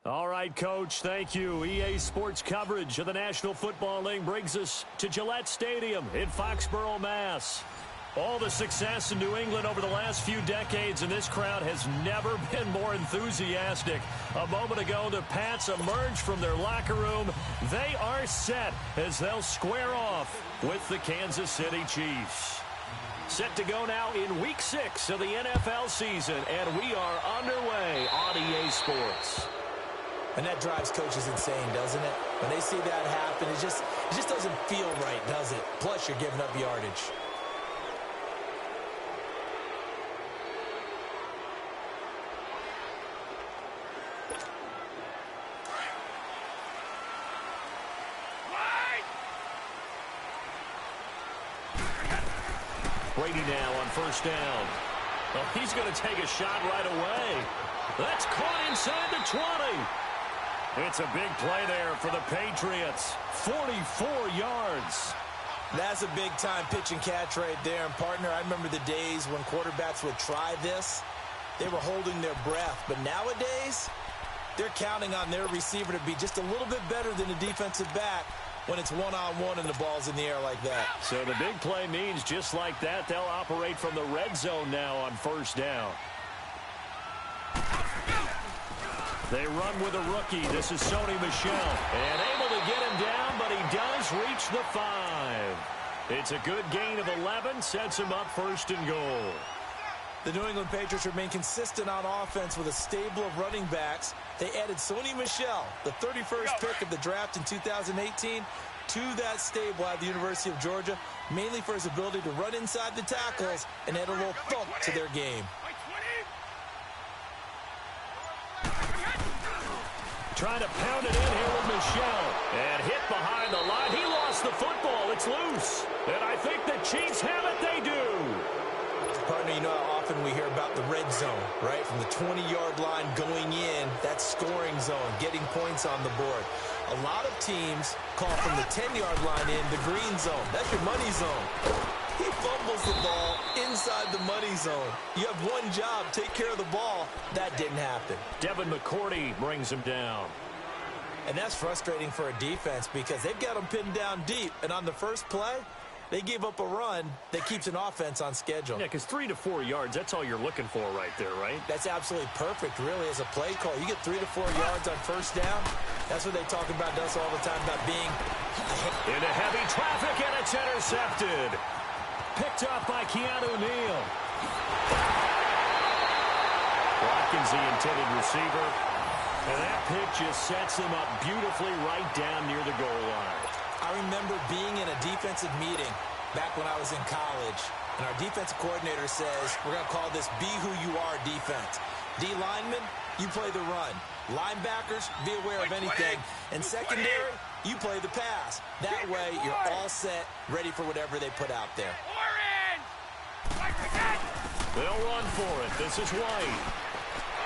All right, Coach, thank you. EA Sports coverage of the National Football League brings us to Gillette Stadium in Foxborough, Mass. All the success in New England over the last few decades, and this crowd has never been more enthusiastic. A moment ago, the Pats emerged from their locker room. They are set as they'll square off with the Kansas City Chiefs. Set to go now in Week 6 of the NFL season, and we are underway on EA Sports. And that drives coaches insane, doesn't it? When they see that happen, it just doesn't feel right, does it? Plus, you're giving up yardage. Brady now on first down. Well, he's going to take a shot right away. That's caught inside the 20. It's a big play there for the Patriots. 44 yards. That's a big-time pitch and catch right there. And, partner, I remember the days when quarterbacks would try this. They were holding their breath. But nowadays, they're counting on their receiver to be just a little bit better than the defensive back when it's one-on-one and the ball's in the air like that. So the big play means just like that, they'll operate from the red zone now on first down. They run with a rookie. This is Sony Michel. And able to get him down, but he does reach the 5. It's a good gain of 11, sets him up first and goal. The New England Patriots remain consistent on offense with a stable of running backs. They added Sony Michel, the 31st pick of the draft in 2018, to that stable at the University of Georgia, mainly for his ability to run inside the tackles and add a little thump to their game. Trying to pound it in here with Michel. And hit behind the line. He lost the football. It's loose. And I think the Chiefs have it. They do. Partner, you know how often we hear about the red zone, right? From the 20-yard line going in, that scoring zone, getting points on the board. A lot of teams call from the 10-yard line in the green zone. That's your money zone. He fumbles the ball inside the money zone. You have one job, take care of the ball. That didn't happen. Devin McCourty brings him down. And that's frustrating for a defense because they've got him pinned down deep. And on the first play, they gave up a run that keeps an offense on schedule. Yeah, because 3 to 4 yards, that's all you're looking for right there, right? That's absolutely perfect, really, as a play call. You get 3 to 4 yards on first down. That's what they talk about us all the time, about being into heavy traffic, and it's intercepted. Picked up by Keanu Neal. Watkins, the intended receiver. And that pick just sets him up beautifully right down near the goal line. I remember being in a defensive meeting back when I was in college, and our defensive coordinator says, we're going to call this Be Who You Are defense. D linemen, you play the run. Linebackers, be aware of anything. And secondary, you play the pass. That way, you're all set, ready for whatever they put out there. They'll run for it. This is White.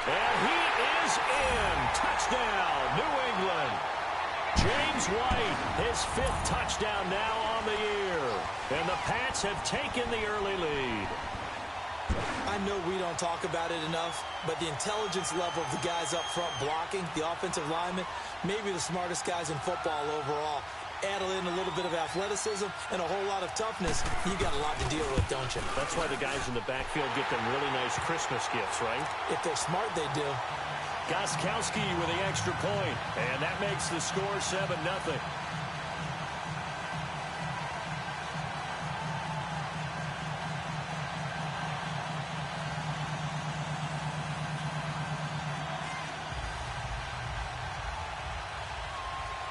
And he is in. Touchdown, New England. James White, his 5th touchdown now on the year. And the Pats have taken the early lead. I know we don't talk about it enough, but the intelligence level of the guys up front blocking, the offensive linemen, maybe the smartest guys in football overall. Add in a little bit of athleticism and a whole lot of toughness, you got a lot to deal with, don't you? That's why the guys in the backfield get them really nice Christmas gifts, right? If they're smart, they do. Gostkowski with the extra point, and that makes the score 7-0.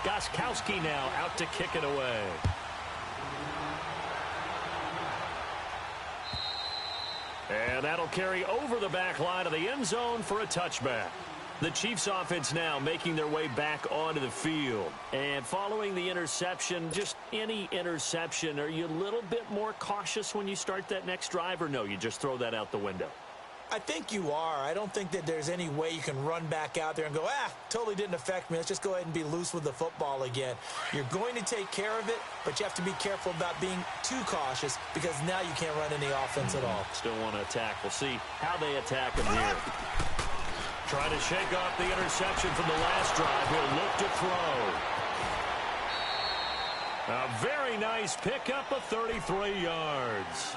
Gostkowski now out to kick it away. And that'll carry over the back line of the end zone for a touchback. The Chiefs offense now making their way back onto the field. And following the interception, just any interception, are you a little bit more cautious when you start that next drive, or no, you just throw that out the window? I think you are. I don't think that there's any way you can run back out there and go, totally didn't affect me. Let's just go ahead and be loose with the football again. You're going to take care of it, but you have to be careful about being too cautious because now you can't run any offense at all. Still want to attack. We'll see how they attack him here. Trying to shake off the interception from the last drive. He'll look to throw. A very nice pickup of 33 yards.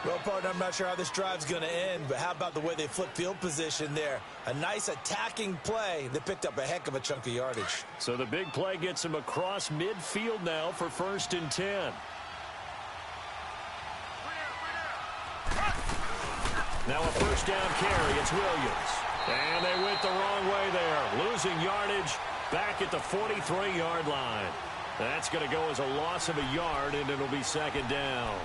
Well, partner, I'm not sure how this drive's going to end, but how about the way they flip field position there? A nice attacking play. They picked up a heck of a chunk of yardage. So the big play gets him across midfield now for 1st and 10. Now a first down carry. It's Williams. And they went the wrong way there. Losing yardage back at the 43-yard line. That's going to go as a loss of a yard, and it'll be 2nd down.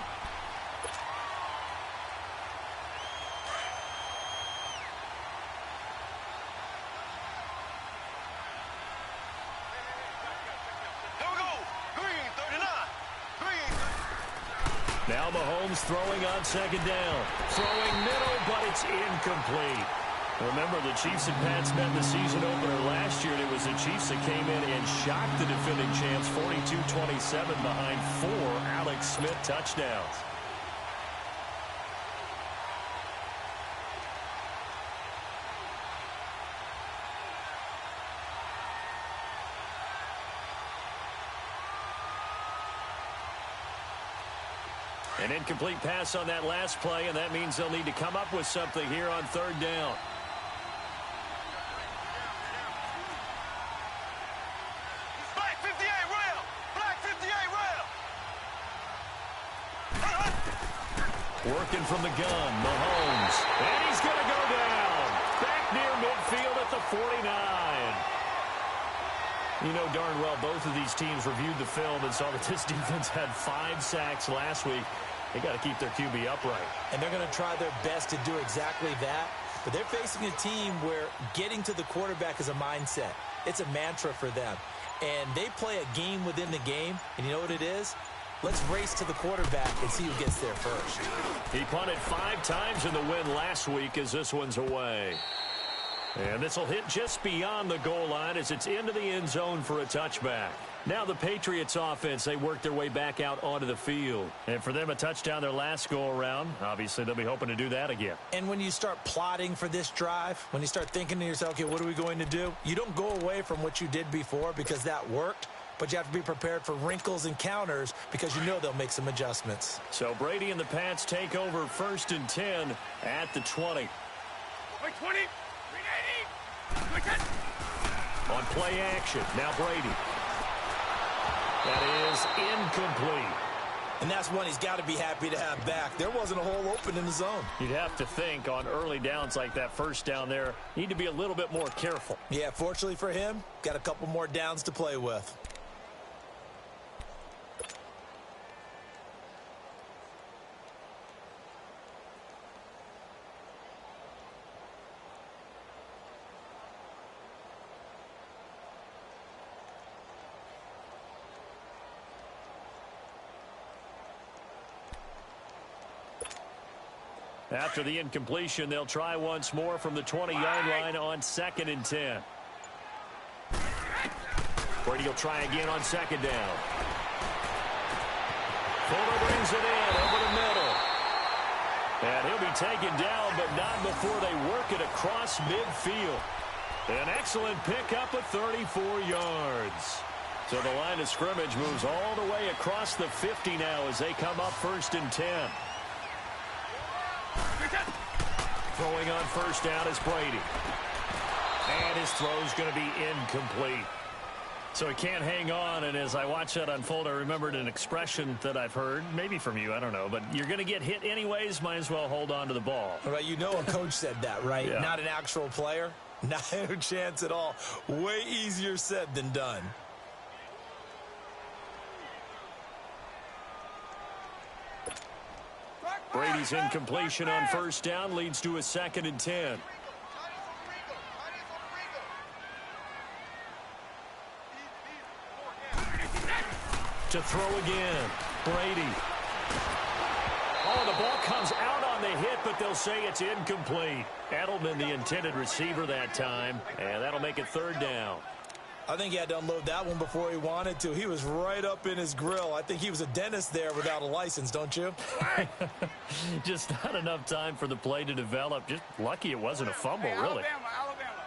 Now Mahomes throwing on 2nd down. Throwing middle, but it's incomplete. Remember, the Chiefs and Pats met the season opener last year, and it was the Chiefs that came in and shocked the defending champs 42-27 behind 4 Alex Smith touchdowns. An incomplete pass on that last play, and that means they'll need to come up with something here on 3rd down. Black 58 rail! Black 58 rail! Working from the gun, Mahomes. And he's going to go down. Back near midfield at the 49. You know darn well both of these teams reviewed the film and saw that this defense had 5 sacks last week. They got to keep their QB upright. And they're going to try their best to do exactly that. But they're facing a team where getting to the quarterback is a mindset. It's a mantra for them. And they play a game within the game. And you know what it is? Let's race to the quarterback and see who gets there first. He punted 5 times in the win last week as this one's away. And this will hit just beyond the goal line as it's into the end zone for a touchback. Now the Patriots offense, they work their way back out onto the field. And for them, a touchdown their last go-around. Obviously, they'll be hoping to do that again. And when you start plotting for this drive, when you start thinking to yourself, okay, what are we going to do? You don't go away from what you did before because that worked. But you have to be prepared for wrinkles and counters because you know they'll make some adjustments. So Brady and the Pats take over 1st and 10 at the 20. 20. On play action, now Brady. That is incomplete. And that's one he's got to be happy to have back. There wasn't a hole open in the zone. You'd have to think on early downs like that first down there, need to be a little bit more careful. Yeah, fortunately for him, got a couple more downs to play with. After the incompletion, they'll try once more from the 20-yard line on 2nd and 10. Brady will try again on 2nd down. Fuller brings it in over the middle. And he'll be taken down, but not before they work it across midfield. An excellent pickup of 34 yards. So the line of scrimmage moves all the way across the 50 now as they come up 1st and 10. Throwing on 1st down is Brady. And his throw's going to be incomplete. So he can't hang on, and as I watch that unfold, I remembered an expression that I've heard, maybe from you, I don't know, but you're going to get hit anyways, might as well hold on to the ball. Right, you know a coach said that, right? Yeah. Not an actual player. Not a chance at all. Way easier said than done. Brady's incompletion on 1st down leads to a 2nd and 10. To throw again, Brady. Oh, the ball comes out on on the hit, but they'll say it's incomplete. Edelman, the intended receiver that time, and that'll make it third down. I think he had to unload that one before he wanted to. He was right up in his grill. I think he was a dentist there without a license, don't you? Just not enough time for the play to develop. Just lucky it wasn't a fumble, really. Alabama.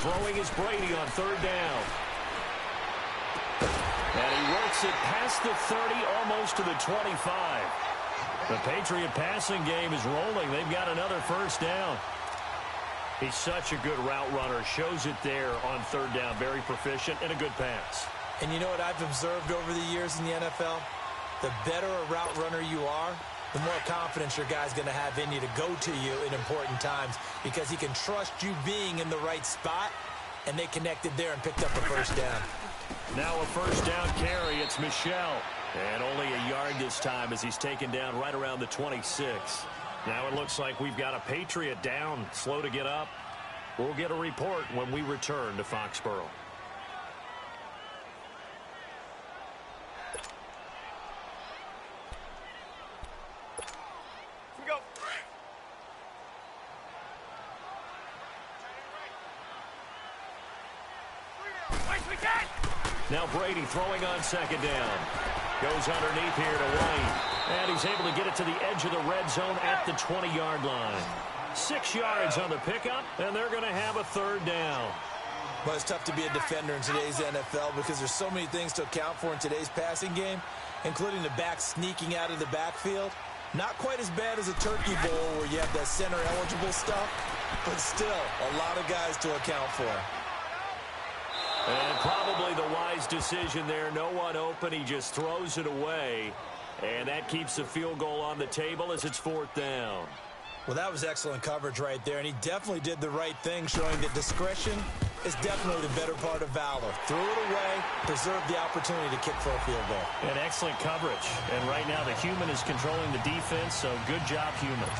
Throwing is Brady on third down. And he works it past the 30, almost to the 25. The Patriot passing game is rolling. They've got another first down. He's such a good route runner. Shows it there on third down. Very proficient and a good pass. And you know what I've observed over the years in the NFL? The better a route runner you are, the more confidence your guy's going to have in you to go to you in important times because he can trust you being in the right spot, and they connected there and picked up a first down. Now a first down carry. It's Michel. And only a yard this time as he's taken down right around the 26. Now it looks like we've got a Patriot down, slow to get up. We'll get a report when we return to Foxborough. We go. Now Brady throwing on second down. Goes underneath here to White. And he's able to get it to the edge of the red zone at the 20-yard line. 6 yards on the pickup, and they're going to have a third down. Well, it's tough to be a defender in today's NFL because there's so many things to account for in today's passing game, including the back sneaking out of the backfield. Not quite as bad as a turkey bowl where you have that center-eligible stuff, but still a lot of guys to account for. And probably the wise decision there. No one open. He just throws it away. And that keeps the field goal on the table as it's fourth down. Well, that was excellent coverage right there, and he definitely did the right thing, showing that discretion is definitely the better part of valor. Threw it away, preserved the opportunity to kick for a field goal. And excellent coverage. And right now the human is controlling the defense, so good job, human.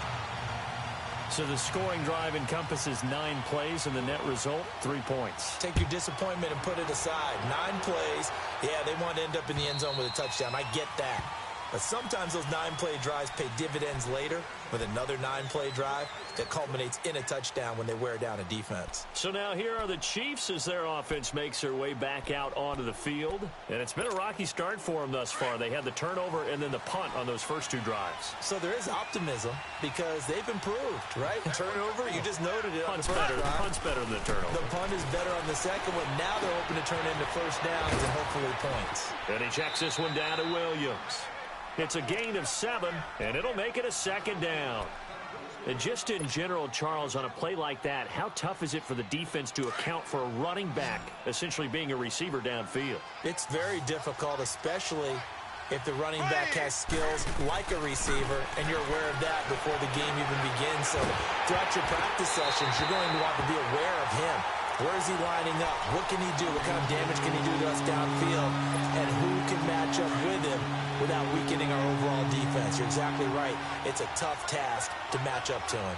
So the scoring drive encompasses 9 plays, and the net result, 3 points. Take your disappointment and put it aside. 9 plays. Yeah, they want to end up in the end zone with a touchdown. I get that. But sometimes those 9-play drives pay dividends later with another 9-play drive that culminates in a touchdown when they wear down a defense. So now here are the Chiefs as their offense makes their way back out onto the field. And it's been a rocky start for them thus far. They had the turnover and then the punt on those first 2 drives. So there is optimism because they've improved, right? Turnover, you just noted it on the first drive. Punt's better than the turnover. The punt is better on the second one. Now they're hoping to turn into first downs and hopefully points. And he checks this one down to Williams. It's a gain of 7, and it'll make it a second down. And just in general, Charles, on a play like that, how tough is it for the defense to account for a running back essentially being a receiver downfield? It's very difficult, especially if the running back has skills like a receiver, and you're aware of that before the game even begins. So throughout your practice sessions, you're going to want to be aware of him. Where is he lining up? What can he do? What kind of damage can he do to us downfield? And who can match up with him without weakening our overall defense? You're exactly right. It's a tough task to match up to him.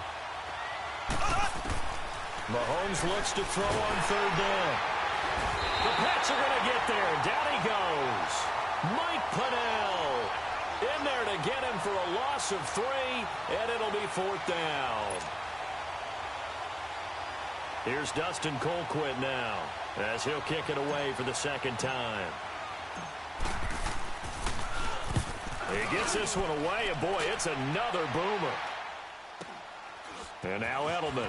Mahomes looks to throw on third down. The Pats are going to get there. Down he goes. Mike Pennell in there to get him for a loss of 3, and it'll be fourth down. Here's Dustin Colquitt now as he'll kick it away for the second time. He gets this one away, and boy, it's another boomer. And now Edelman.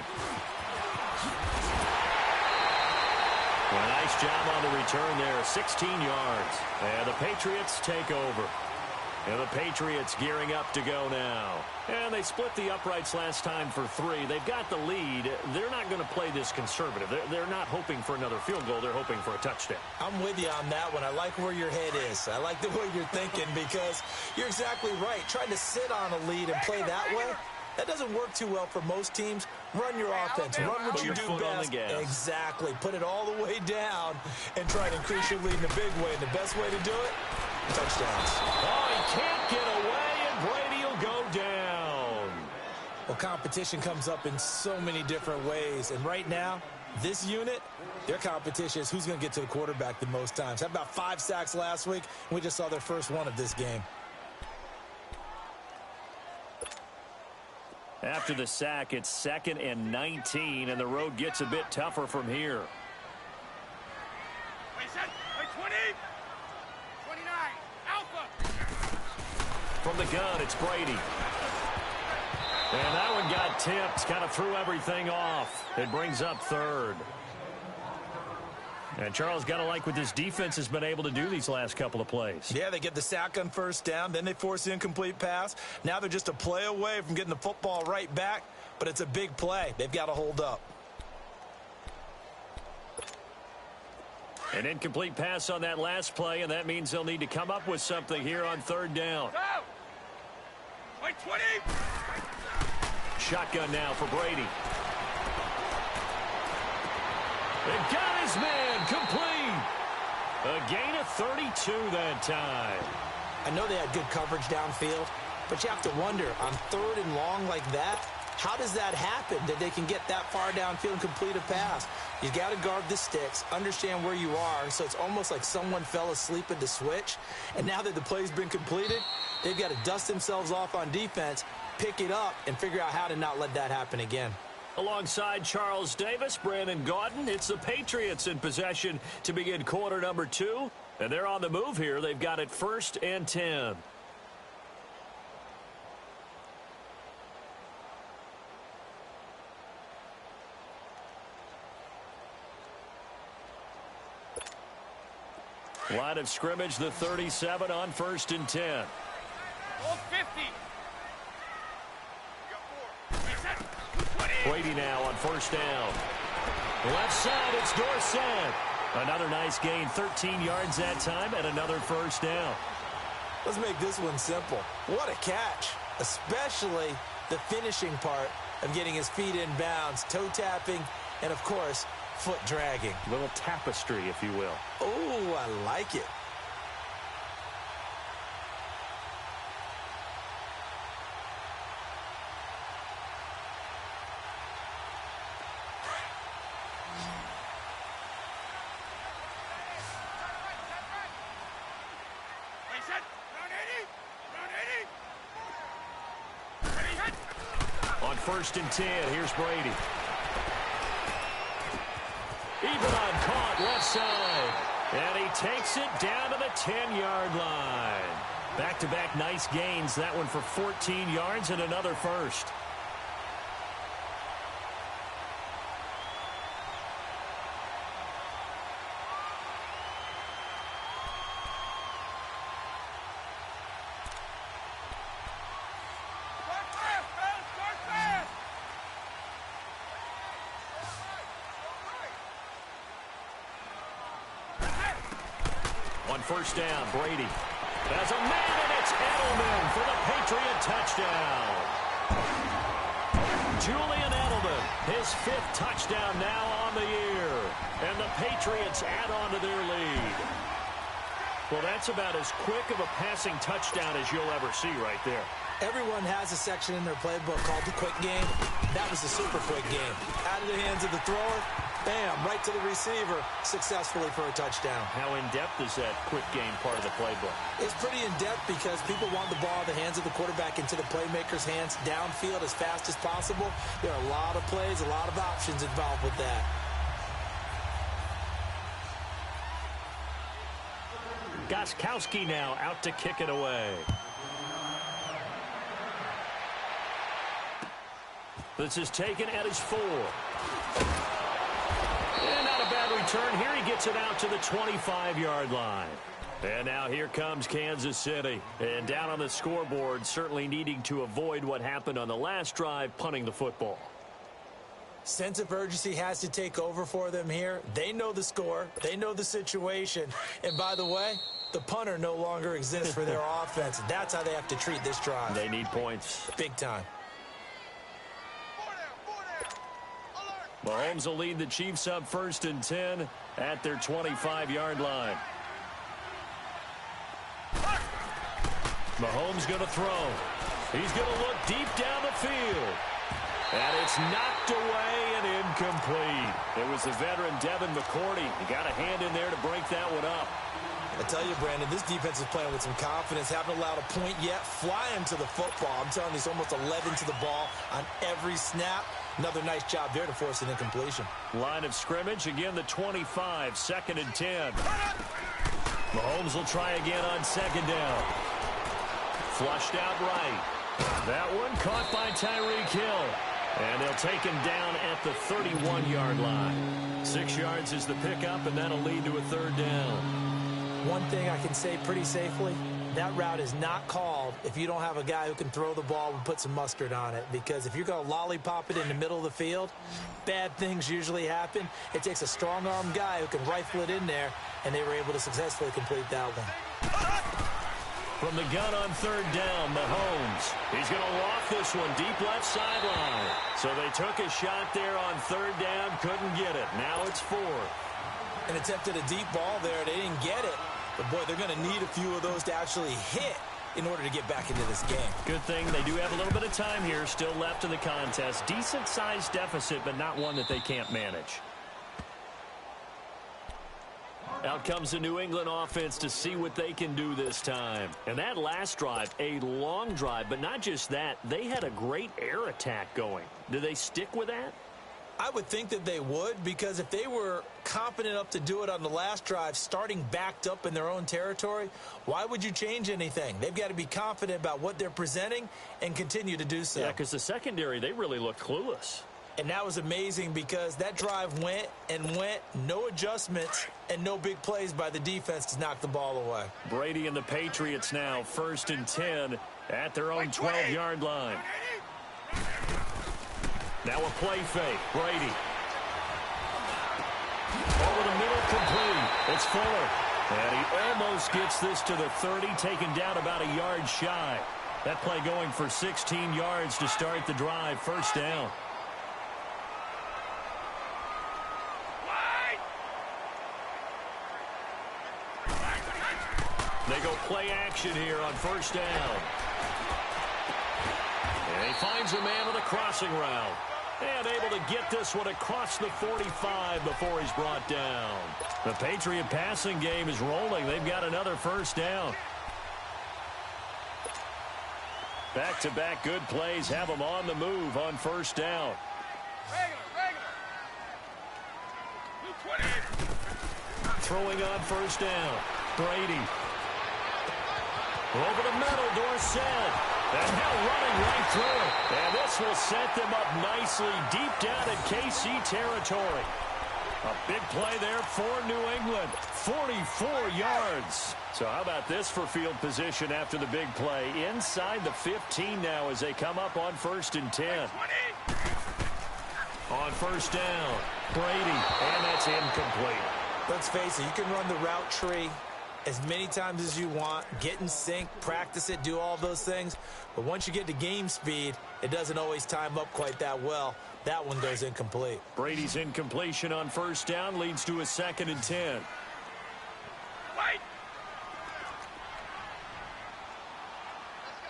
A nice job on the return there, 16 yards. And the Patriots take over. And the Patriots gearing up to go now. And they split the uprights last time for 3. They've got the lead. They're not going to play this conservative. They're not hoping for another field goal. They're hoping for a touchdown. I'm with you on that one. I like where your head is. I like the way you're thinking because you're exactly right. Trying to sit on a lead and play that way, that doesn't work too well for most teams. Run your offense. Run what you do best. Exactly. Put it all the way down and try to increase your lead in a big way. And the best way to do it, touchdowns. Oh, he can't get away, and Brady will go down. Well, competition comes up in so many different ways. And right now, this unit, their competition is who's going to get to the quarterback the most times. Had about 5 sacks last week, and we just saw their first one of this game. After the sack, it's 2nd and 19, and the road gets a bit tougher from here. Wait, set. Wait, 20. 29. Alpha. From the gun, it's Brady. And that one got tipped, kind of threw everything off. It brings up 3rd. And Charles, got to like what this defense has been able to do these last couple of plays. Yeah, they get the sack on 1st down, then they force the incomplete pass. Now they're just a play away from getting the football right back, but it's a big play. They've got to hold up. An incomplete pass on that last play, and that means they'll need to come up with something here on 3rd down. Go. Wait, 20. Shotgun now for Brady. And got his man complete. A gain of 32 that time. I know they had good coverage downfield, but you have to wonder, on 3rd and long like that, how does that happen that they can get that far downfield and complete a pass? You got to guard the sticks, understand where you are, so it's almost like someone fell asleep at the switch, and now that the play's been completed, they've got to dust themselves off on defense, pick it up, and figure out how to not let that happen again. Alongside Charles Davis, Brandon Gaudin, it's the Patriots in possession to begin quarter number 2. And they're on the move here. They've got it 1st and 10. Line of scrimmage, the 37 on 1st and 10. All 50. Brady now on 1st down. Left side, it's Dorsett. Another nice gain, 13 yards that time, and another 1st down. Let's make this one simple. What a catch, especially the finishing part of getting his feet in bounds, toe tapping, and, of course, foot dragging. A little tapestry, if you will. Oh, I like it. Round 80. On 1st and 10, here's Brady. Ebron caught left side. And he takes it down to the 10-yard line. Back-to-back nice gains. That one for 14 yards and another 1st. On 1st down, Brady. There's a man, and it's Edelman for the Patriot touchdown. Julian Edelman, his 5th touchdown now on the year. And the Patriots add on to their lead. Well, that's about as quick of a passing touchdown as you'll ever see right there. Everyone has a section in their playbook called the quick game. That was the super quick game. Out of the hands of the thrower, bam, right to the receiver, successfully for a touchdown. How in-depth is that quick game part of the playbook? It's pretty in-depth because people want the ball in the hands of the quarterback into the playmaker's hands downfield as fast as possible. There are a lot of plays, a lot of options involved with that. Gostkowski now out to kick it away. This is taken at his 4. And not a bad return. Here he gets it out to the 25-yard line. And now here comes Kansas City. And down on the scoreboard, certainly needing to avoid what happened on the last drive, punting the football. Sense of urgency has to take over for them here. They know the score. They know the situation. And by the way, the punter no longer exists for their offense. That's how they have to treat this drive. They need points. Big time. Mahomes will lead the Chiefs up 1st and 10 at their 25-yard line. Mahomes going to throw. He's going to look deep down the field. And it's knocked away and incomplete. It was the veteran Devin McCourty. He got a hand in there to break that one up. I tell you, Brandon, this defense is playing with some confidence. Haven't allowed a point yet. Flying to the football. I'm telling you, it's almost 11 to the ball on every snap. Another nice job there to force an incompletion. Line of scrimmage, again the 25, 2nd and 10. Mahomes will try again on 2nd down. Flushed out right. That one caught by Tyreek Hill. And they'll take him down at the 31-yard line. 6 yards is the pickup, and that'll lead to a 3rd down. One thing I can say pretty safely, that route is not called if you don't have a guy who can throw the ball and put some mustard on it. Because if you're going to lollipop it in the middle of the field, bad things usually happen. It takes a strong-arm guy who can rifle it in there, and they were able to successfully complete that one. From the gun on 3rd down, Mahomes. He's going to loft this one deep left sideline. So they took a shot there on 3rd down, couldn't get it. Now it's 4th. And attempted a deep ball there. They didn't get it. But, boy, they're going to need a few of those to actually hit in order to get back into this game. Good thing they do have a little bit of time here still left in the contest. Decent-sized deficit, but not one that they can't manage. Out comes the New England offense to see what they can do this time. And that last drive, a long drive, but not just that. They had a great air attack going. Do they stick with that? I would think that they would, because if they were confident enough to do it on the last drive, starting backed up in their own territory, why would you change anything? They've got to be confident about what they're presenting and continue to do so. Yeah, because the secondary, they really looked clueless. And that was amazing because that drive went and went, no adjustments, and no big plays by the defense to knock the ball away. Brady and the Patriots now 1st and 10 at their own 12-yard line. Now a play fake. Brady. Over the middle, complete. It's Fuller. And he almost gets this to the 30, taken down about a yard shy. That play going for 16 yards to start the drive. 1st down. They go play action here on 1st down. And he finds a man with a crossing route. And able to get this one across the 45 before he's brought down. The Patriot passing game is rolling. They've got another 1st down. Back-to-back good plays have them on the move on 1st down. Throwing on 1st down. Brady. Over the middle, Dorsett. And now running right through it. And this will set them up nicely deep down in KC territory. A big play there for New England. 44 yards. So how about this for field position after the big play? Inside the 15 now as they come up on 1st and 10. On 1st down, Brady. And that's incomplete. Let's face it, you can run the route tree as many times as you want, get in sync, practice it, do all those things. But once you get to game speed, it doesn't always time up quite that well. That one goes incomplete. Brady's incompletion on 1st down leads to a 2nd and 10. Wait.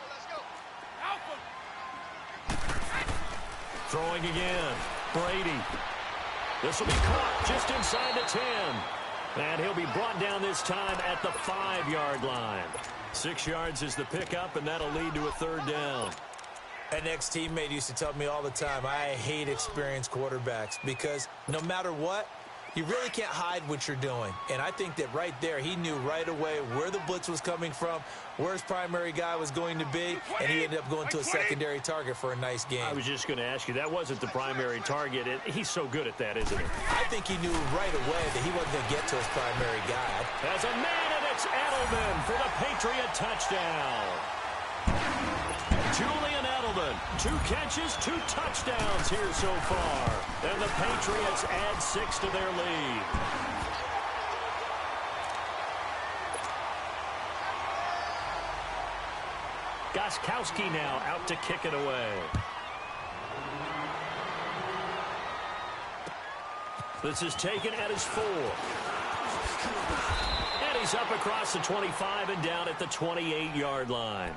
Let's go. Alpha. Throwing again. Brady. This will be caught just inside the 10. And he'll be brought down this time at the 5-yard line. 6 yards is the pickup, and that'll lead to a 3rd down. An ex-teammate used to tell me all the time, I hate experienced quarterbacks because no matter what, you really can't hide what you're doing. And I think that right there, he knew right away where the blitz was coming from, where his primary guy was going to be, and he ended up going to a secondary target for a nice game. I was just going to ask you, that wasn't the primary target. He's so good at that, isn't he? I think he knew right away that he wasn't going to get to his primary guy. As a man, and it's Edelman for the Patriot touchdown. Julian Edelman, 2 catches, 2 touchdowns here so far. And the Patriots add 6 to their lead. Gostkowski now out to kick it away. This is taken at his 4. And he's up across the 25 and down at the 28-yard line.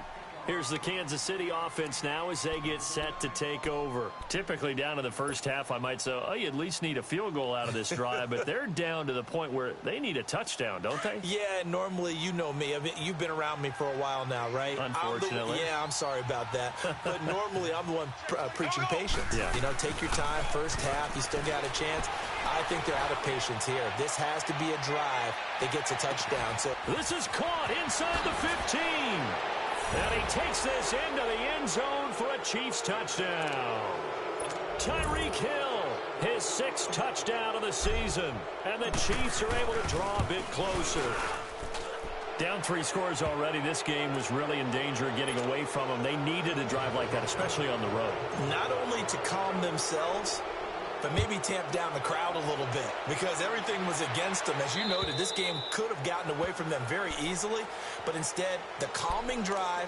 Here's the Kansas City offense now as they get set to take over. Typically down to the first half, I might say, oh, you at least need a field goal out of this drive, but they're down to the point where they need a touchdown, don't they? Yeah, normally, you know me. I mean, you've been around me for a while now, right? Unfortunately. I'm sorry about that. But normally, I'm the one preaching patience. Yeah. You know, take your time. First half, you still got a chance. I think they're out of patience here. This has to be a drive that gets a touchdown. So this is caught inside the 15. And he takes this into the end zone for a Chiefs touchdown. Tyreek Hill, his 6th touchdown of the season. And the Chiefs are able to draw a bit closer. Down 3 scores already. This game was really in danger of getting away from them. They needed a drive like that, especially on the road. Not only to calm themselves, but maybe tamp down the crowd a little bit because everything was against them. As you noted, this game could have gotten away from them very easily, but instead, the calming drive,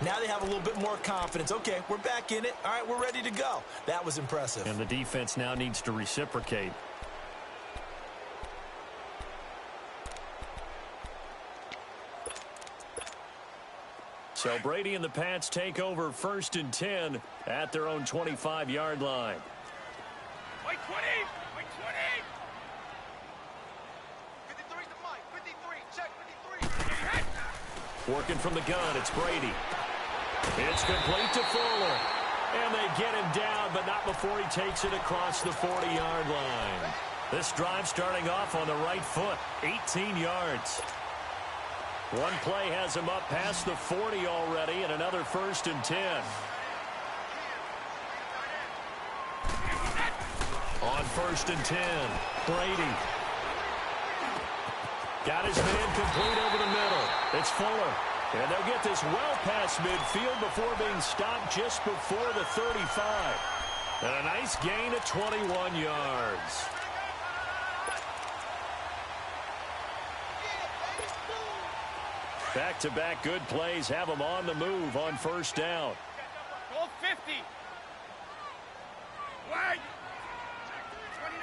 now they have a little bit more confidence. Okay, we're back in it. All right, we're ready to go. That was impressive. And the defense now needs to reciprocate. So Brady and the Pats take over 1st and 10 at their own 25-yard line. Wait 20! Wait 20! 53's the mic. 53. Check 53. Working from the gun, it's Brady. It's complete to Fuller. And they get him down, but not before he takes it across the 40-yard line. This drive starting off on the right foot, 18 yards. One play has him up past the 40 already, and another 1st and 10. On 1st and 10, Brady. Got his man complete over the middle. It's Fuller. And they'll get this well past midfield before being stopped just before the 35. And a nice gain of 21 yards. Back-to-back good plays have them on the move on 1st down. Go 50. Wait. 29.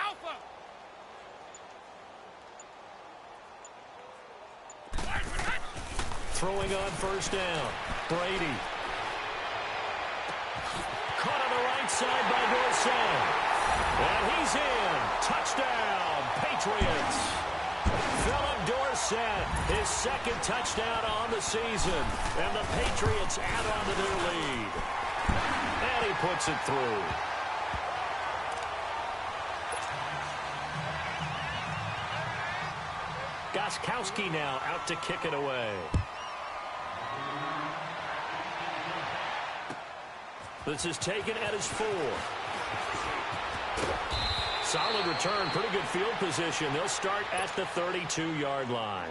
Alpha. Throwing on 1st down. Brady. Caught on the right side by Dorsett. And he's in. Touchdown, Patriots. Philip Dorsett, his 2nd touchdown on the season. And the Patriots add on to their lead. And he puts it through. Gostkowski now out to kick it away. This is taken at his 4. Solid return, pretty good field position. They'll start at the 32-yard line.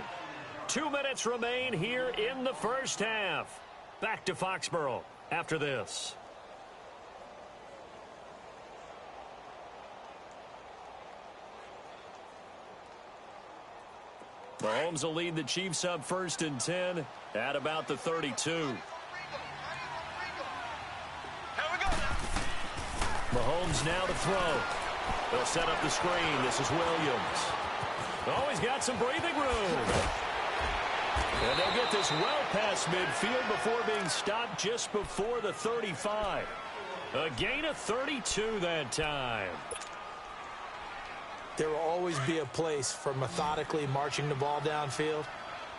2 minutes remain here in the 1st half. Back to Foxborough after this. Mahomes will lead the Chiefs up 1st and 10 at about the 32. Mahomes now to throw. They'll set up the screen. This is Williams. Oh, he's got some breathing room. And they'll get this well past midfield before being stopped just before the 35. A gain of 32 that time. There will always be a place for methodically marching the ball downfield.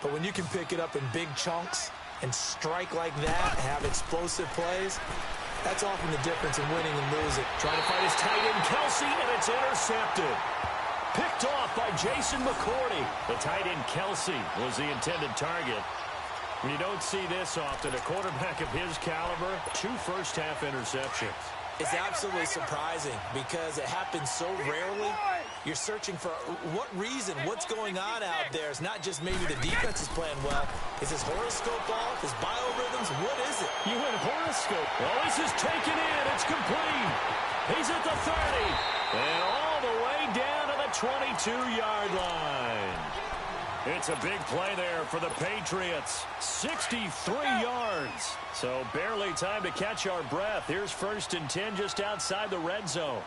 But when you can pick it up in big chunks and strike like that and have explosive plays, that's often the difference in winning and losing. Trying to find his tight end, Kelsey, and it's intercepted. Picked off by Jason McCourty. The tight end, Kelsey, was the intended target. You don't see this often. A quarterback of his caliber, 2 first-half interceptions. It's absolutely surprising because it happens so rarely. You're searching for what reason, what's going on out there. It's not just maybe the defense is playing well. Is his horoscope off? His biorhythms? What is it? You went horoscope. Well, this is taken in. It's complete. He's at the 30. And all the way down to the 22-yard line. It's a big play there for the Patriots. 63 yards. So barely time to catch our breath. Here's 1st and 10 just outside the red zone.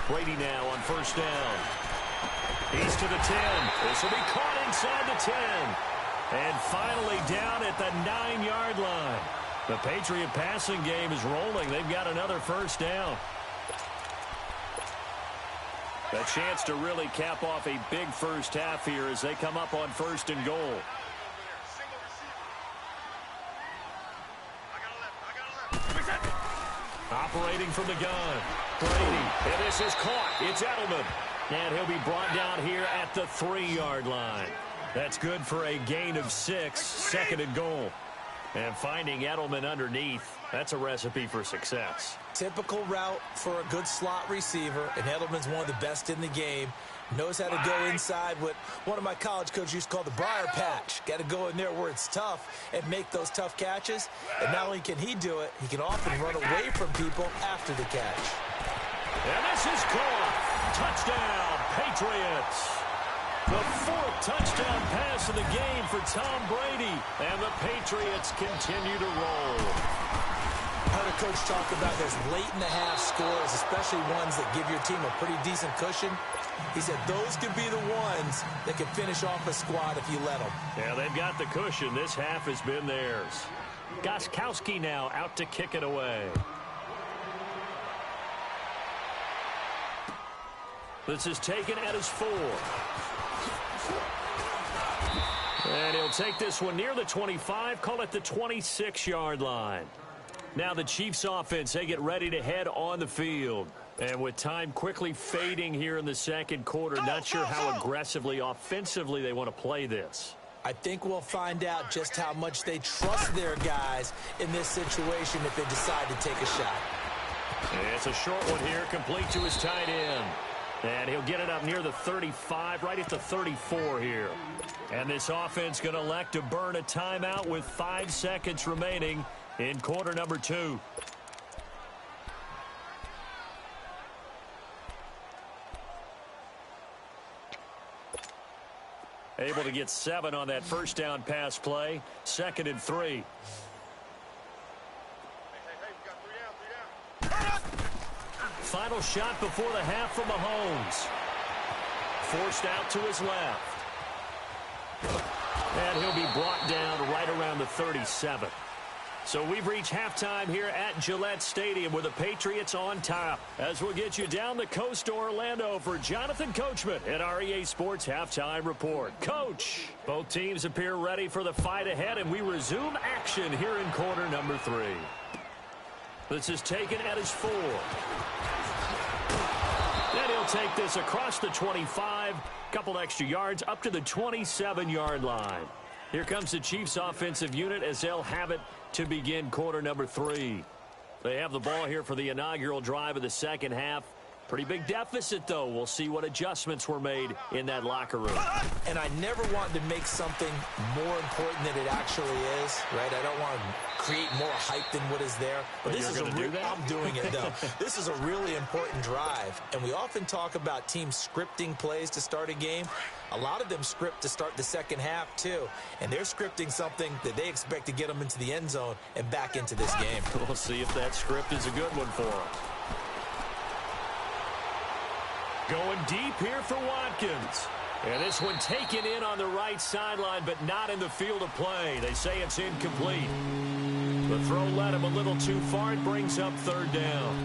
Brady now on 1st down. He's to the 10. This will be caught inside the 10. And finally down at the 9-yard line. The Patriot passing game is rolling. They've got another first down. A chance to really cap off a big first half here as they come up on 1st and goal. Operating from the gun. Brady. And this is caught. It's Edelman. And he'll be brought down here at the 3-yard line. That's good for a gain of 6. 2nd and goal. And finding Edelman underneath, that's a recipe for success. Typical route for a good slot receiver, and Edelman's one of the best in the game. Knows how to go inside what one of my college coaches used to call the briar patch. Got to go in there where it's tough and make those tough catches. And not only can he do it, he can often run away from people after the catch. And this is caught. Touchdown, Patriots. The 4th touchdown pass of the game for Tom Brady. And the Patriots continue to roll. I heard a coach talk about those late-in-the-half scores, especially ones that give your team a pretty decent cushion. He said those could be the ones that can finish off a squad if you let them. Yeah, they've got the cushion. This half has been theirs. Gostkowski now out to kick it away. This is taken at his 4. And he'll take this one near the 25, call it the 26-yard line. Now the Chiefs offense, they get ready to head on the field. And with time quickly fading here in the 2nd quarter, not sure how aggressively, offensively they want to play this. I think we'll find out just how much they trust their guys in this situation if they decide to take a shot. And it's a short one here, complete to his tight end. And he'll get it up near the 35, right at the 34 here. And this offense going to elect to burn a timeout with 5 seconds remaining in quarter number 2. Able to get 7 on that first down pass play. 2nd and 3. Final shot before the half from Mahomes. Forced out to his left. And he'll be brought down right around the 37. So we've reached halftime here at Gillette Stadium with the Patriots on top. As we'll get you down the coast to Orlando for Jonathan Coachman at our EA Sports Halftime Report. Coach, both teams appear ready for the fight ahead, and we resume action here in quarter number 3. This is taken at his 4. And he'll take this across the 25, couple extra yards up to the 27-yard line. Here comes the Chiefs offensive unit as they'll have it to begin quarter number 3. They have the ball here for the inaugural drive of the 2nd half. Pretty big deficit, though. We'll see what adjustments were made in that locker room. And I never want to make something more important than it actually is, right? I don't want to create more hype than what is there. But this is I'm doing it, though. This is a really important drive. And we often talk about teams scripting plays to start a game. A lot of them script to start the 2nd half, too. And they're scripting something that they expect to get them into the end zone and back into this game. We'll see if that script is a good one for them. Going deep here for Watkins. And this one taken in on the right sideline, but not in the field of play. They say it's incomplete. The throw led him a little too far. It brings up 3rd down.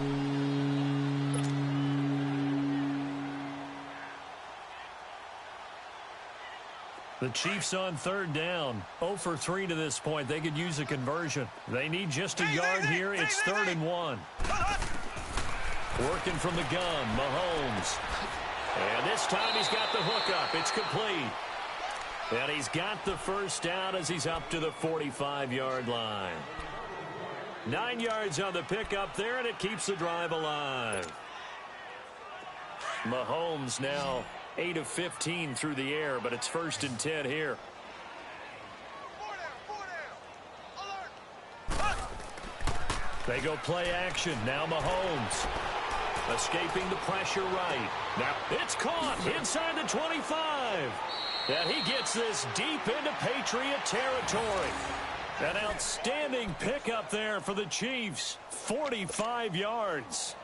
The Chiefs on 3rd down. 0 for 3 to this point. They could use a conversion. They need just a yard here. It's 3rd and 1. Working from the gun, Mahomes. And this time he's got the hook up. It's complete. And he's got the first down as he's up to the 45-yard line. 9 yards on the pickup there, and it keeps the drive alive. Mahomes now 8 of 15 through the air, but it's 1st and 10 here. They go play action. Now Mahomes. Escaping the pressure right. Now it's caught inside the 25. And he gets this deep into Patriot territory. An outstanding pickup there for the Chiefs. 45 yards.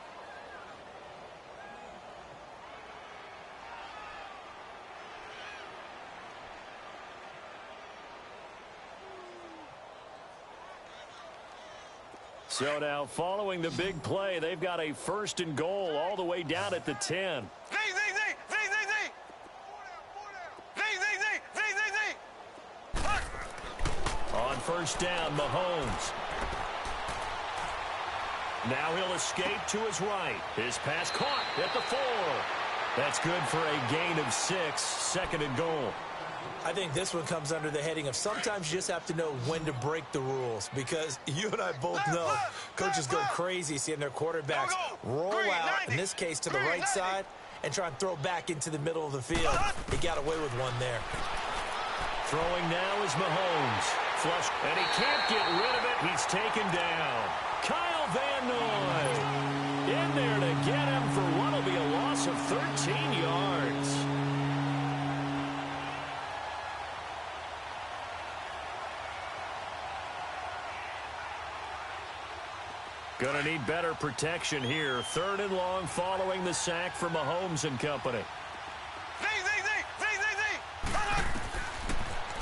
So now following the big play, they've got a 1st and goal all the way down at the 10. On 1st down, Mahomes. Now he'll escape to his right. His pass caught at the 4. That's good for a gain of 6, 2nd and goal. I think this one comes under the heading of sometimes you just have to know when to break the rules, because you and I both know coaches go crazy seeing their quarterbacks roll out, in this case to the right side, and try and throw back into the middle of the field. He got away with one there. Throwing now is Mahomes. Flush, and he can't get rid of it. He's taken down. Kyle Van Noy in there to get him for what will be a loss of 13 yards. Gonna need better protection here. 3rd and long following the sack for Mahomes and company.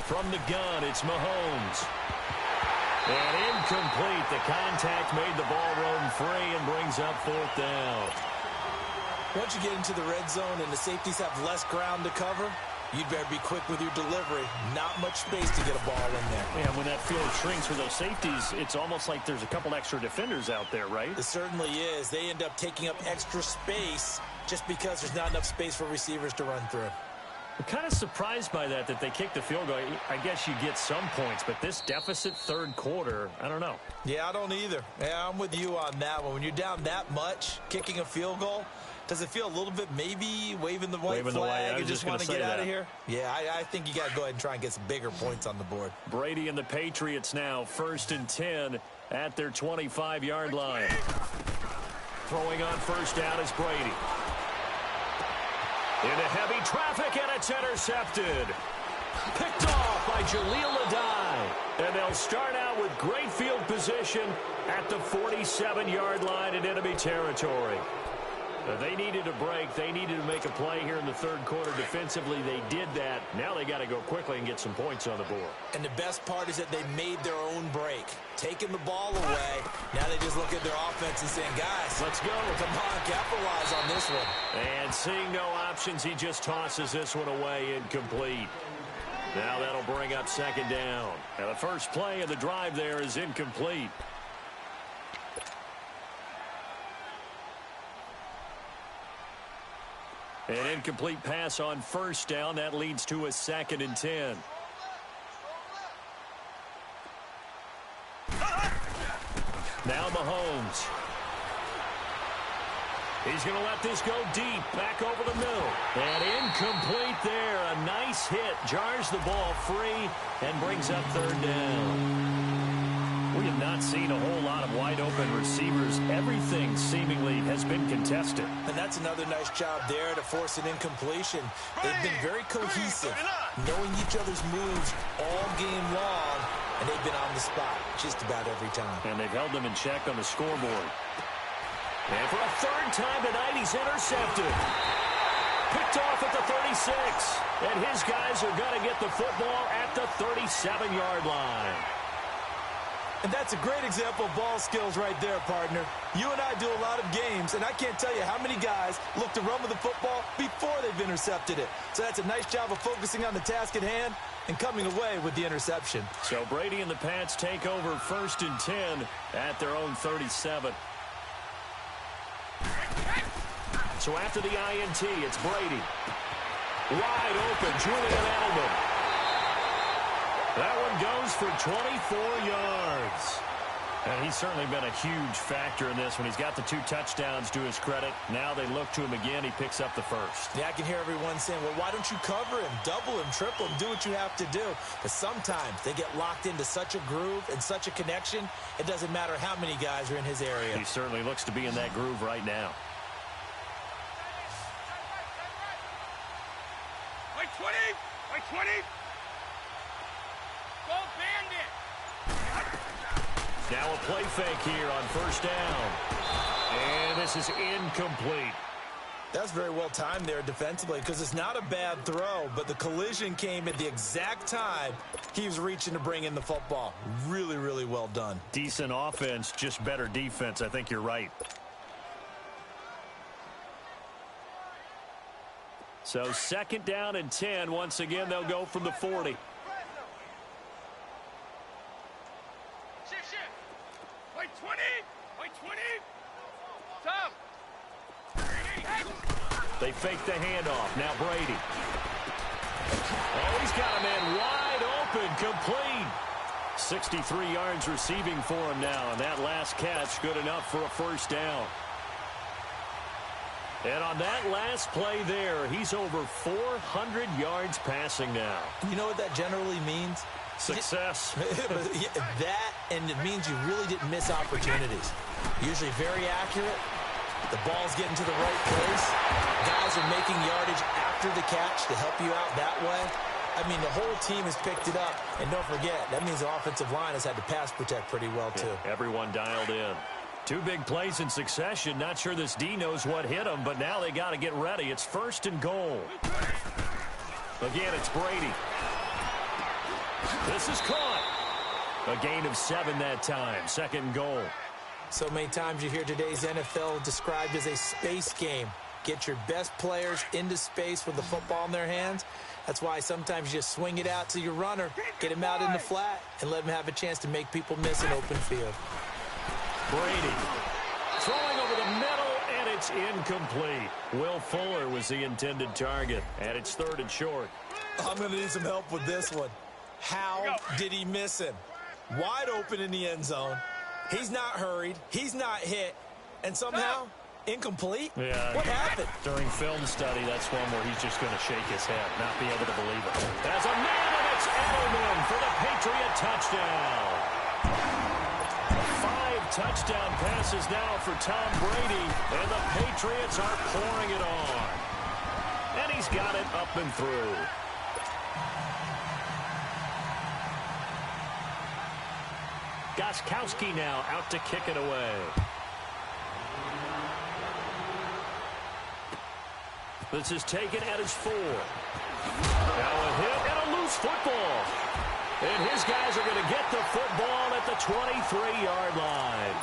From the gun, it's Mahomes. And incomplete. The contact made the ball roam free and brings up 4th down. Once you get into the red zone and the safeties have less ground to cover, you'd better be quick with your delivery. Not much space to get a ball in there. Yeah, when that field shrinks for those safeties, it's almost like there's a couple extra defenders out there, right? It certainly is. They end up taking up extra space just because there's not enough space for receivers to run through. I'm kind of surprised by that they kicked the field goal. I guess you get some points, but this deficit 3rd quarter, I don't know. Yeah, I don't either. Yeah, I'm with you on that one. When you're down that much, kicking a field goal, does it feel a little bit maybe waving the white flag and just want to get out of here? Yeah, I think you got to go ahead and try and get some bigger points on the board. Brady and the Patriots now 1st and 10 at their 25-yard line. Throwing on 1st down is Brady. Into heavy traffic, and it's intercepted. Picked off by Jaleel Adai. And they'll start out with great field position at the 47-yard line in enemy territory. They needed a break. They needed to make a play here in the 3rd quarter defensively. They did that. Now they got to go quickly and get some points on the board. And the best part is that they made their own break. Taking the ball away. Now they just look at their offense and saying, guys, let's go. Come on, capitalize on this one. And seeing no options, he just tosses this one away, incomplete. Now that'll bring up 2nd down. Now the first play of the drive there is incomplete. An incomplete pass on 1st down. That leads to a 2nd and 10. Now Mahomes. He's going to let this go deep. Back over the middle. And incomplete there. A nice hit. Jars the ball free and brings up 3rd down. We have not seen a whole lot of wide-open receivers. Everything seemingly has been contested. And that's another nice job there to force an incompletion. They've been very cohesive, knowing each other's moves all game long, and they've been on the spot just about every time. And they've held them in check on the scoreboard. And for a 3rd time tonight, he's intercepted. Picked off at the 36. And his guys are going to get the football at the 37-yard line. And that's a great example of ball skills right there, partner. You and I do a lot of games, and I can't tell you how many guys look to run with the football before they've intercepted it. So that's a nice job of focusing on the task at hand and coming away with the interception. So Brady and the Pats take over 1st and 10 at their own 37. So after the INT, it's Brady. Wide open, Julian Edelman. That one goes for 24 yards. And he's certainly been a huge factor in this one. He's got the 2 touchdowns to his credit. Now they look to him again. He picks up the 1st. Yeah, I can hear everyone saying, well, why don't you cover him, double him, triple him, do what you have to do. But sometimes they get locked into such a groove and such a connection, it doesn't matter how many guys are in his area. He certainly looks to be in that groove right now. Wait 20! Wait 20! Go bandit! Now a play fake here on 1st down. And this is incomplete. That's very well timed there defensively because it's not a bad throw, but the collision came at the exact time he was reaching to bring in the football. Really, really well done. Decent offense, just better defense. I think you're right. So 2nd down and 10. Once again, they'll go from the 40. Shift. Wait 20. Wait 20. Tom. They fake the handoff. Now Brady. Oh, he's got a man wide open, complete. 63 yards receiving for him now, and that last catch good enough for a 1st down. And on that last play there, he's over 400 yards passing now. You know what that generally means? Success. That, and it means you really didn't miss opportunities. Usually very accurate. The ball's getting to the right place. Guys are making yardage after the catch to help you out that way. I mean, the whole team has picked it up. And don't forget, that means the offensive line has had to pass protect pretty well, too. Yeah, everyone dialed in. 2 big plays in succession. Not sure this D knows what hit him, but now they got to get ready. It's 1st and goal. Again, it's Brady. This is caught. A gain of 7 that time. 2nd and goal. So many times you hear today's NFL described as a space game. Get your best players into space with the football in their hands. That's why sometimes you just swing it out to your runner, get him out in the flat, and let him have a chance to make people miss an open field. Brady throwing over the middle, and it's incomplete. Will Fuller was the intended target, and it's 3rd and short. I'm going to need some help with this one. How did he miss him? Wide open in the end zone. He's not hurried. He's not hit. And somehow, incomplete? Yeah. What happened? During film study, that's one where he's just going to shake his head, not be able to believe it. There's a man, and it's Edelman for the Patriot touchdown. 5 touchdown passes now for Tom Brady, and the Patriots are pouring it on. And he's got it up and through. Gostkowski now out to kick it away. This is taken at his 4. Now a hit and a loose football. And his guys are going to get the football at the 23-yard line.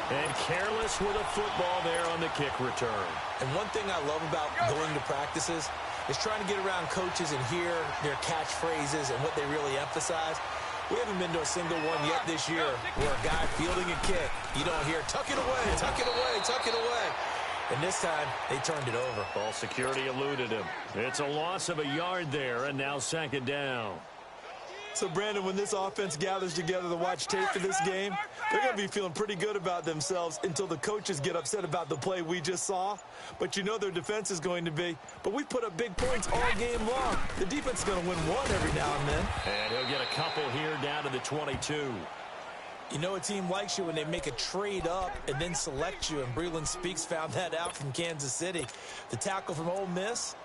And careless with a football there on the kick return. And one thing I love about going to practices is trying to get around coaches and hear their catchphrases and what they really emphasize. We haven't been to a single one yet this year where a guy fielding a kick, you don't hear, tuck it away, tuck it away, tuck it away. And this time, they turned it over. Ball security eluded him. It's a loss of a yard there, and now 2nd down. So, Brandon, when this offense gathers together to watch tape for this game, they're going to be feeling pretty good about themselves until the coaches get upset about the play we just saw. But you know their defense is going to be. But we put up big points all game long. The defense is going to win one every now and then. And he'll get a couple here down to the 22. You know a team likes you when they make a trade up and then select you, and Breland Speaks found that out from Kansas City. The tackle from Ole Miss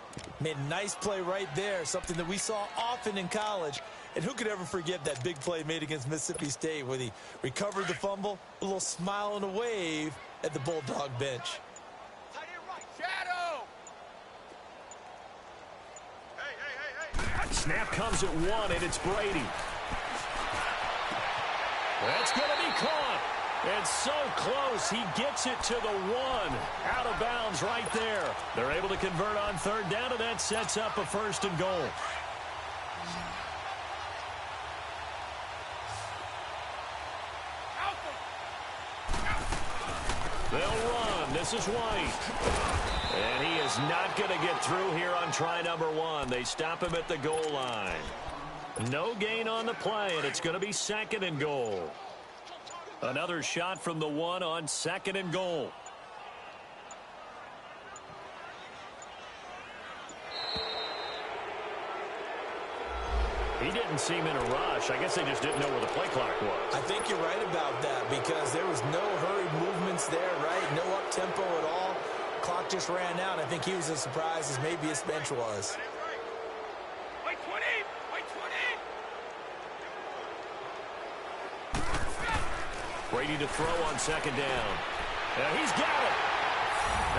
made a nice play right there, something that we saw often in college. And who could ever forget that big play made against Mississippi State where he recovered the fumble, a little smile and a wave at the Bulldog bench. Shadow. Hey. Snap comes at 1, and it's Brady. That's going to be caught. And so close, he gets it to the 1. Out of bounds right there. They're able to convert on 3rd down, and that sets up a 1st and goal. They'll run. This is White. And he is not going to get through here on try number 1. They stop him at the goal line. No gain on the play, and it's going to be 2nd and goal. Another shot from the 1 on 2nd and goal. He didn't seem in a rush. I guess they just didn't know where the play clock was. I think you're right about that because there was no hurried movements there, right? No up-tempo at all. Clock just ran out. I think he was as surprised as maybe his bench was. Wait 20. Wait 20. Brady to throw on 2nd down. And he's got it.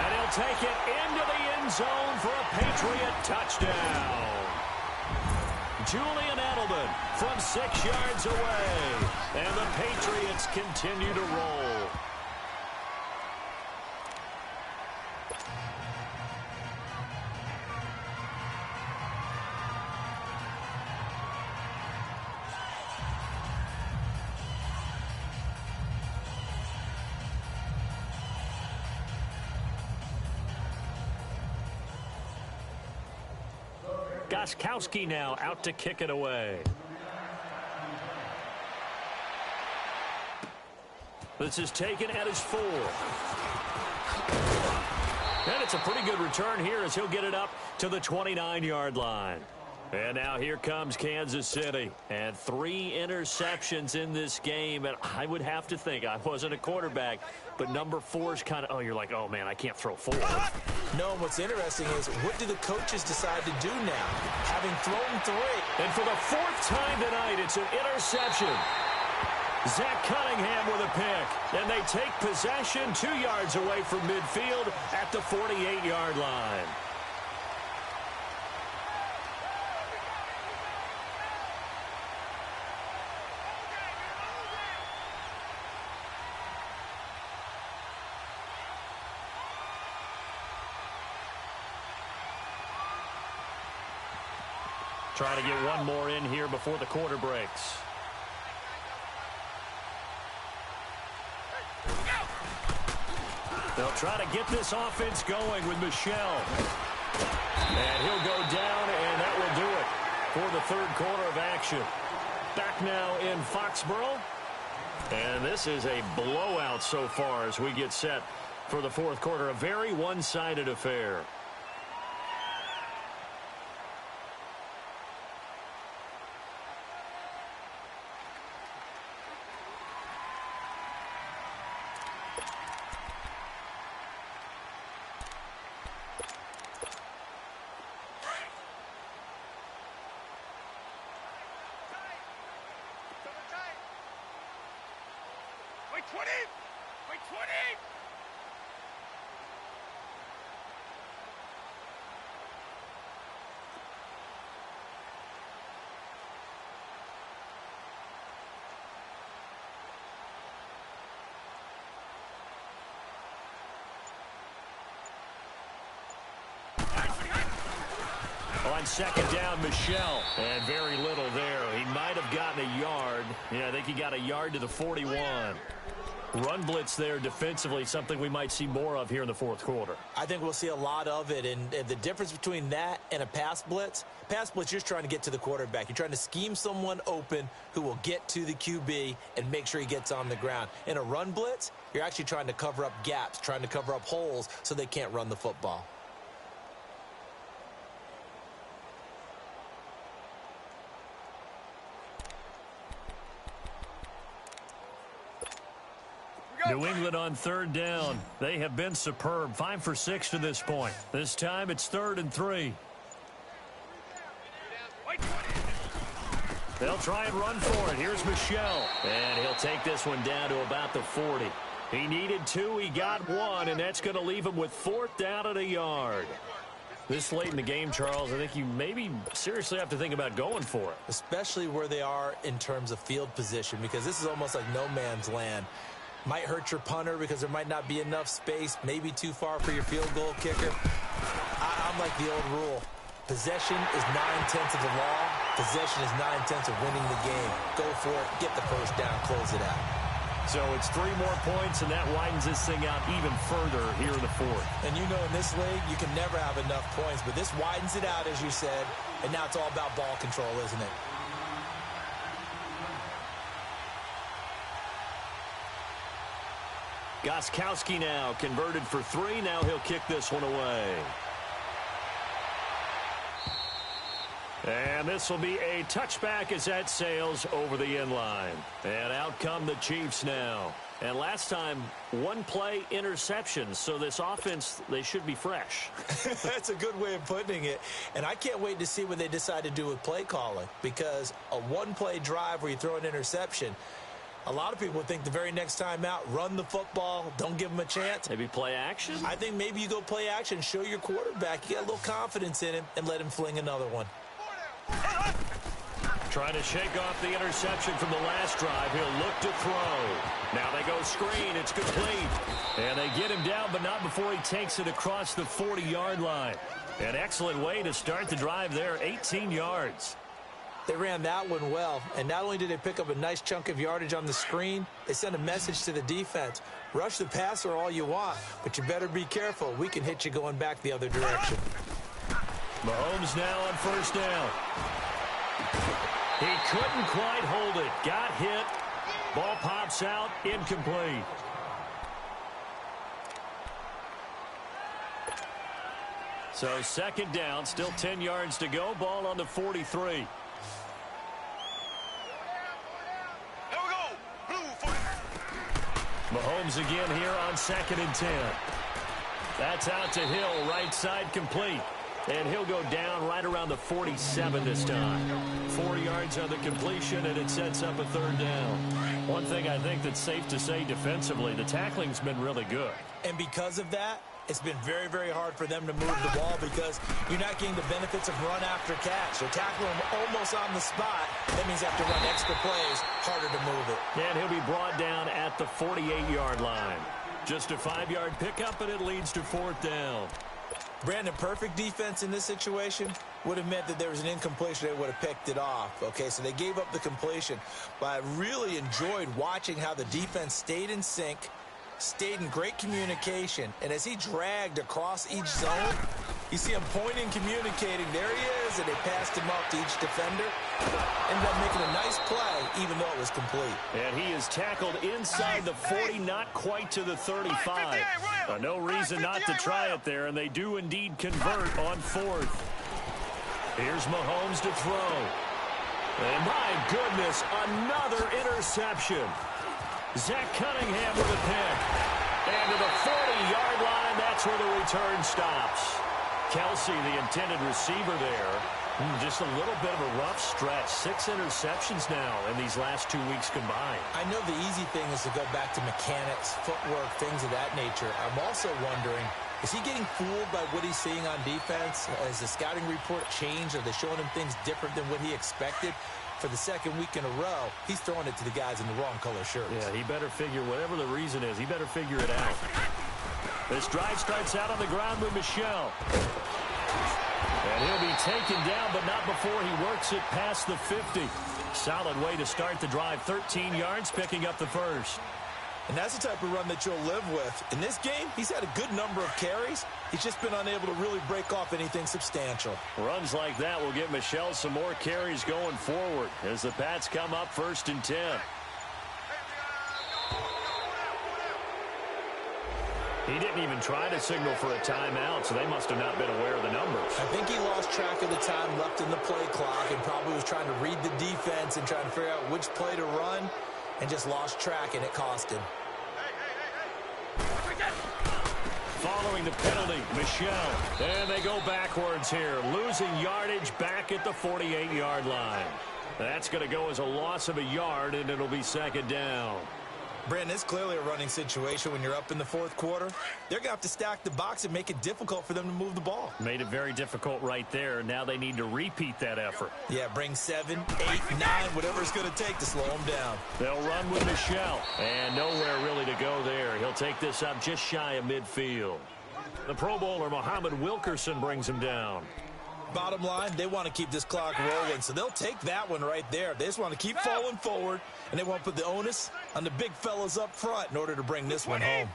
And he'll will take it into the end zone for a Patriot touchdown. Julian Edelman from 6 yards away. And the Patriots continue to roll. Gostkowski now out to kick it away. This is taken at his 4. And it's a pretty good return here as he'll get it up to the 29-yard line. And now here comes Kansas City. And 3 interceptions in this game. And I would have to think, I wasn't a quarterback, but number 4 is kind of, you're like, oh, man, I can't throw 4. No, what's interesting is what do the coaches decide to do now? Having thrown 3. And for the 4th time tonight, it's an interception. Zach Cunningham with a pick. And they take possession 2 yards away from midfield at the 48-yard line. Trying to get one more in here before the quarter breaks. They'll try to get this offense going with Michel. And he'll go down, and that will do it for the 3rd quarter of action. Back now in Foxborough. And this is a blowout so far as we get set for the 4th quarter. A very one-sided affair. Wait 20! Wait 20! On 2nd down, Michel. And very little there. He might have gotten a yard. Yeah, I think he got a yard to the 41. Run blitz there defensively, something we might see more of here in the 4th quarter. I think we'll see a lot of it, and the difference between that and a pass blitz, you're just trying to get to the quarterback. You're trying to scheme someone open who will get to the QB and make sure he gets on the ground. In a run blitz, you're actually trying to cover up gaps, trying to cover up holes so they can't run the football. New England on 3rd down. They have been superb. 5 for 6 to this point. This time it's 3rd and 3. They'll try and run for it. Here's Michel. And he'll take this one down to about the 40. He needed 2. He got 1. And that's going to leave him with 4th down at a yard. This late in the game, Charles, I think you maybe seriously have to think about going for it. Especially where they are in terms of field position, because this is almost like no man's land. Might hurt your punter because there might not be enough space, maybe too far for your field goal kicker. I'm like the old rule. Possession is 9/10 of the law. Possession is 9/10 of winning the game. Go for it, get the first down, close it out. So it's 3 more points, and that widens this thing out even further here in the 4th. And you know in this league, you can never have enough points, but this widens it out, as you said, and now it's all about ball control, isn't it? Gostkowski now converted for 3. Now he'll kick this one away. And this will be a touchback as that sails over the end line. And out come the Chiefs now. And last time, 1 play interception. So this offense, they should be fresh. That's a good way of putting it. And I can't wait to see what they decide to do with play calling. Because a 1-play drive where you throw an interception, A lot of people think the very next time out, run the football, don't give them a chance. Maybe play action? I think maybe you go play action, show your quarterback you got a little confidence in him, and let him fling another one. Trying to shake off the interception from the last drive. He'll look to throw. Now they go screen. It's complete. And they get him down, but not before he takes it across the 40-yard line. An excellent way to start the drive there, 18 yards. They ran that one well, and not only did they pick up a nice chunk of yardage on the screen, they sent a message to the defense. Rush the passer all you want, but you better be careful. We can hit you going back the other direction. Mahomes now on first down. He couldn't quite hold it. Got hit. Ball pops out. Incomplete. So second down. Still 10 yards to go. Ball on the 43. Mahomes again here on 2nd and 10. That's out to Hill. Right side complete. And he'll go down right around the 47 this time. 4 yards on the completion, and it sets up a third down. One thing I think that's safe to say defensively, the tackling's been really good. And because of that, it's been very, very hard for them to move the ball because you're not getting the benefits of run after catch. They're tackling him almost on the spot. That means they have to run extra plays, harder to move it. And he'll be brought down at the 48-yard line. Just a 5-yard pickup, and it leads to 4th down. Brandon, perfect defense in this situation would have meant that there was an incompletion. They would have picked it off. Okay, so they gave up the completion. But I really enjoyed watching how the defense stayed in sync, stayed in great communication. And as he dragged across each zone, you see him pointing, communicating. There he is, and they passed him up to each defender. Ended up making a nice play, even though it was complete. And he is tackled inside the 40, not quite to the 35. No reason not to try it there, and they do indeed convert on 4th. Here's Mahomes to throw. And my goodness, another interception. Zach Cunningham with a pick. And to the 40-yard line, that's where the return stops. Kelsey, the intended receiver there. Just a little bit of a rough stretch. 6 interceptions now in these last 2 weeks combined. I know the easy thing is to go back to mechanics, footwork, things of that nature. I'm also wondering, is he getting fooled by what he's seeing on defense? Has the scouting report changed? Are they showing him things different than what he expected? For the second week in a row, he's throwing it to the guys in the wrong color shirts. Yeah, he better figure, whatever the reason is, he better figure it out. This drive starts out on the ground with Michel. And he'll be taken down, but not before he works it past the 50. Solid way to start the drive. 13 yards, picking up the first. And that's the type of run that you'll live with. In this game, he's had a good number of carries. He's just been unable to really break off anything substantial. Runs like that will give Michel some more carries going forward as the Pats come up 1st and 10. He didn't even try to signal for a timeout, so they must have not been aware of the numbers. I think he lost track of the time left in the play clock and probably was trying to read the defense and trying to figure out which play to run and just lost track, and it cost him. Following the penalty, Michel. And they go backwards here, losing yardage back at the 48-yard line. That's going to go as a loss of a yard, and it'll be 2nd down. Brandon, it's clearly a running situation when you're up in the 4th quarter. They're going to have to stack the box and make it difficult for them to move the ball. Made it very difficult right there. Now they need to repeat that effort. Yeah, bring 7, 8, 9, whatever it's going to take to slow them down. They'll run with Michel. And nowhere really to go there. He'll take this up just shy of midfield. The Pro Bowler, Muhammad Wilkerson, brings him down. Bottom line, they want to keep this clock rolling, so they'll take that one right there. They just want to keep falling forward, and they want to put the onus on the big fellas up front in order to bring this one home.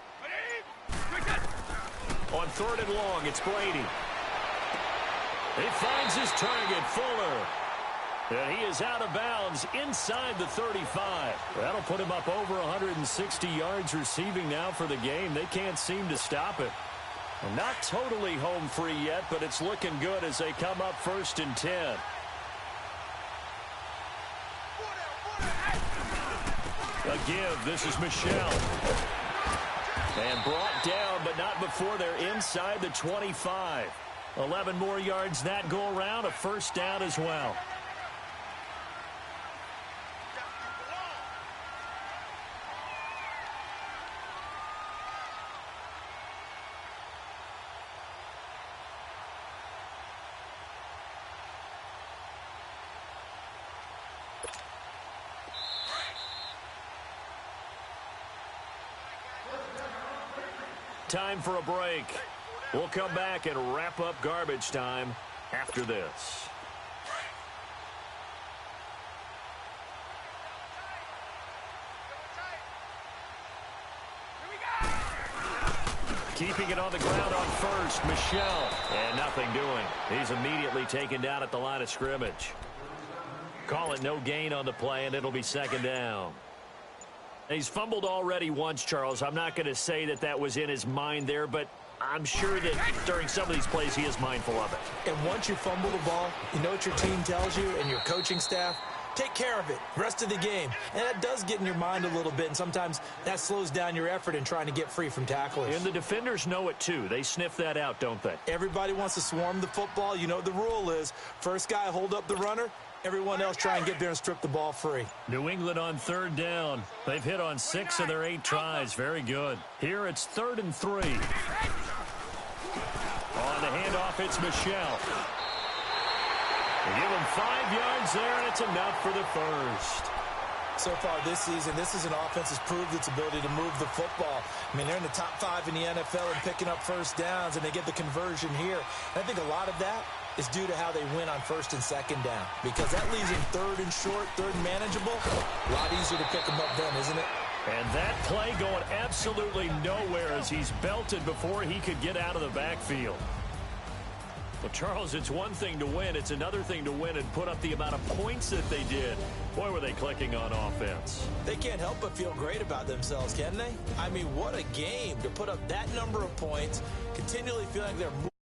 On 3rd and long, it's Brady. He finds his target, Fuller. And he is out of bounds inside the 35. That'll put him up over 160 yards receiving now for the game. They can't seem to stop it. Not totally home free yet, but it's looking good as they come up 1st and 10. A give. This is Michel. And brought down, but not before they're inside the 25. 11 more yards that go around. A 1st down as well. Time for a break. We'll come back and wrap up garbage time after this. Keeping it on the ground on first, Michel. And nothing doing. He's immediately taken down at the line of scrimmage. Call it no gain on the play, and it'll be second down. He's fumbled already once, Charles. I'm not going to say that that was in his mind there, but I'm sure that during some of these plays he is mindful of it. And once you fumble the ball, you know what your team tells you and your coaching staff? Take care of it rest of the game. And that does get in your mind a little bit, and sometimes that slows down your effort in trying to get free from tacklers. And the defenders know it too. They sniff that out, don't they? Everybody wants to swarm the football. You know what the rule is. First guy hold up the runner. Everyone else try and get there and strip the ball free. New England on third down. They've hit on 6 of their 8 tries. Very good. Here it's 3rd and 3. On the handoff, it's Michel. They give him 5 yards there, and it's enough for the first. So far this season, this is an offense that's proved its ability to move the football. I mean, they're in the top 5 in the NFL and picking up first downs, and they get the conversion here. And I think a lot of that is due to how they win on 1st and 2nd down, because that leaves them 3rd and short, 3rd and manageable. A lot easier to pick them up then, isn't it? And that play going absolutely nowhere as he's belted before he could get out of the backfield. Well, Charles, it's one thing to win. It's another thing to win and put up the amount of points that they did. Boy, were they clicking on offense. They can't help but feel great about themselves, can they? I mean, what a game to put up that number of points, continually feeling like they're moving.